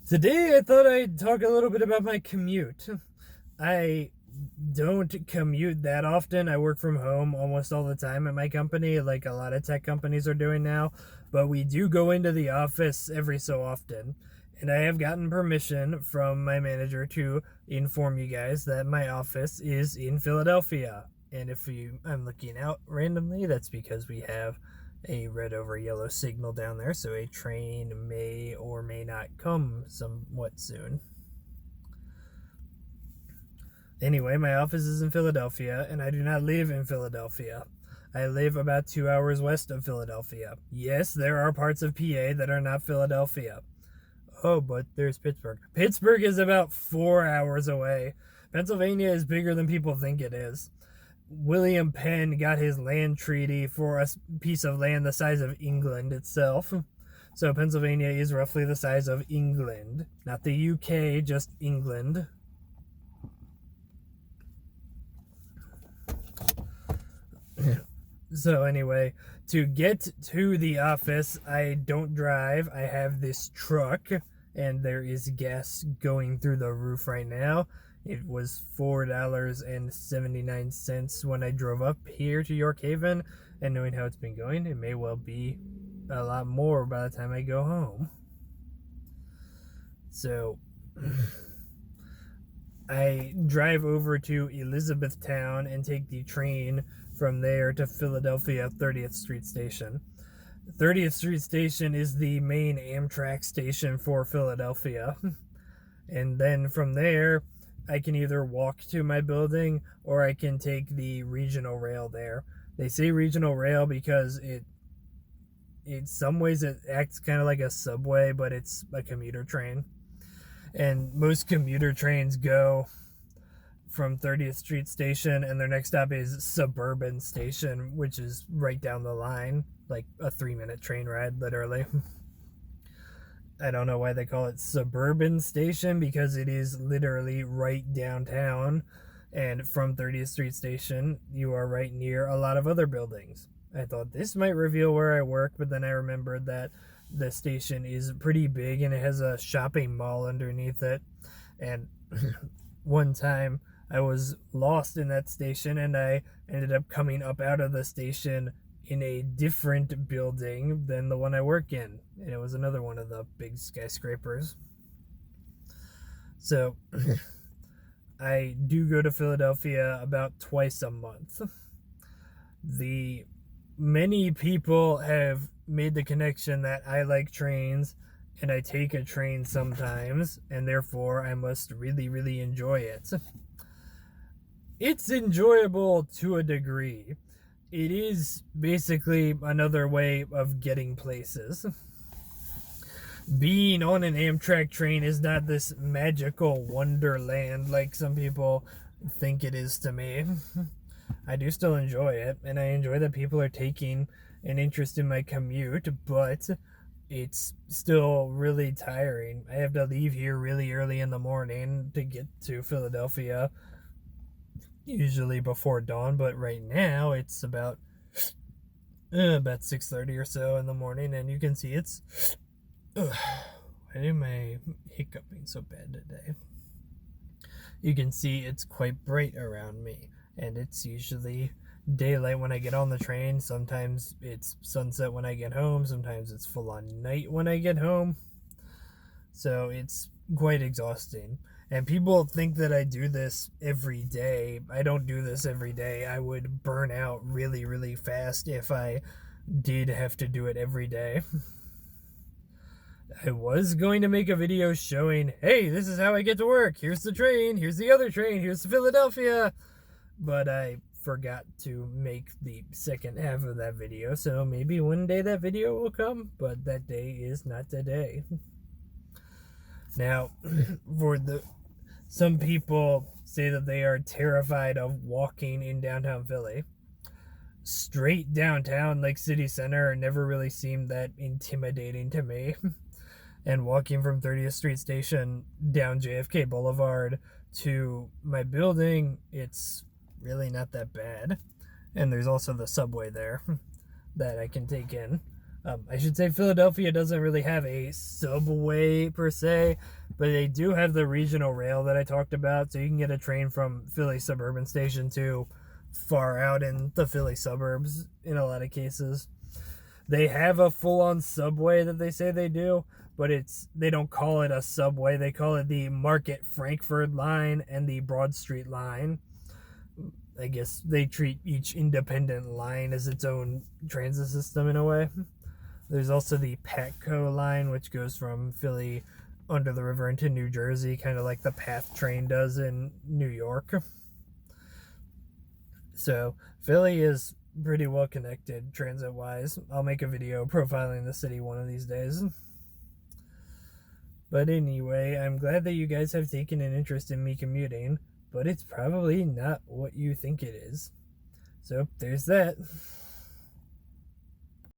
Today I thought I'd talk a little bit about my commute. I don't commute that often. I work from home almost all the time at my company, like a lot of tech companies are doing now, but we do go into the office every so often. And I have gotten permission from my manager to inform you guys that my office is in Philadelphia. And if I'm looking out randomly, that's because we have a red over yellow signal down there, so a train may or may not come somewhat soon. Anyway, my office is in Philadelphia, and I do not live in Philadelphia. I live about 2 hours west of Philadelphia. Yes, there are parts of PA that are not Philadelphia. Oh, but there's Pittsburgh. Pittsburgh is about 4 hours away. Pennsylvania is bigger than people think it is. William Penn got his land treaty for a piece of land the size of England itself. So Pennsylvania is roughly the size of England. Not the UK, just England. So anyway, to get to the office, I don't drive. I have this truck, and there is gas going through the roof right now. It was $4.79 when I drove up here to York Haven, and knowing how it's been going, it may well be a lot more by the time I go home. So I drive over to Elizabethtown and take the train from there to Philadelphia 30th Street Station. 30th Street Station is the main Amtrak station for Philadelphia. And then from there, I can either walk to my building or I can take the regional rail there. They say regional rail because in some ways it acts kind of like a subway, but it's a commuter train. And most commuter trains go from 30th Street Station, and their next stop is Suburban Station, which is right down the line, like a 3-minute train ride, literally. I don't know why they call it Suburban Station, because it is literally right downtown, and from 30th Street Station, you are right near a lot of other buildings. I thought this might reveal where I work, but then I remembered that the station is pretty big and it has a shopping mall underneath it. And one time I was lost in that station and I ended up coming up out of the station in a different building than the one I work in. And it was another one of the big skyscrapers. So I do go to Philadelphia about twice a month. Many people have made the connection that I like trains and I take a train sometimes, and therefore I must really, really enjoy it. It's enjoyable to a degree. It is basically another way of getting places. Being on an Amtrak train is not this magical wonderland like some people think it is to me. I do still enjoy it, and I enjoy that people are taking an interest in my commute, but it's still really tiring. I have to leave here really early in the morning to get to Philadelphia, usually before dawn, but right now it's about 6:30 or so in the morning, and you can see it's why am I hiccuping so bad today? You can see it's quite bright around me, and it's usually daylight when I get on the train. Sometimes it's sunset when I get home. Sometimes it's full on night when I get home. So it's quite exhausting. And people think that I do this every day. I don't do this every day. I would burn out really, really fast if I did have to do it every day. I was going to make a video showing, hey, this is how I get to work. Here's the train. Here's the other train. Here's Philadelphia. But I forgot to make the second half of that video, so maybe one day that video will come, but that day is not today. Now, some people say that they are terrified of walking in downtown Philly. Straight downtown, like city center, never really seemed that intimidating to me. And walking from 30th Street Station down JFK Boulevard to my building, it's really not that bad. And there's also the subway there that I can take in. I should say Philadelphia doesn't really have a subway per se, but they do have the regional rail that I talked about, so you can get a train from Philly Suburban Station to far out in the Philly suburbs in a lot of cases. They have a full-on subway that they say they do, but they don't call it a subway. They call it the Market Frankford line and the Broad Street line. I guess they treat each independent line as its own transit system in a way. There's also the Patco line, which goes from Philly under the river into New Jersey, kind of like the PATH train does in New York. So Philly is pretty well connected transit wise. I'll make a video profiling the city one of these days. But anyway, I'm glad that you guys have taken an interest in me commuting, but it's probably not what you think it is. So there's that.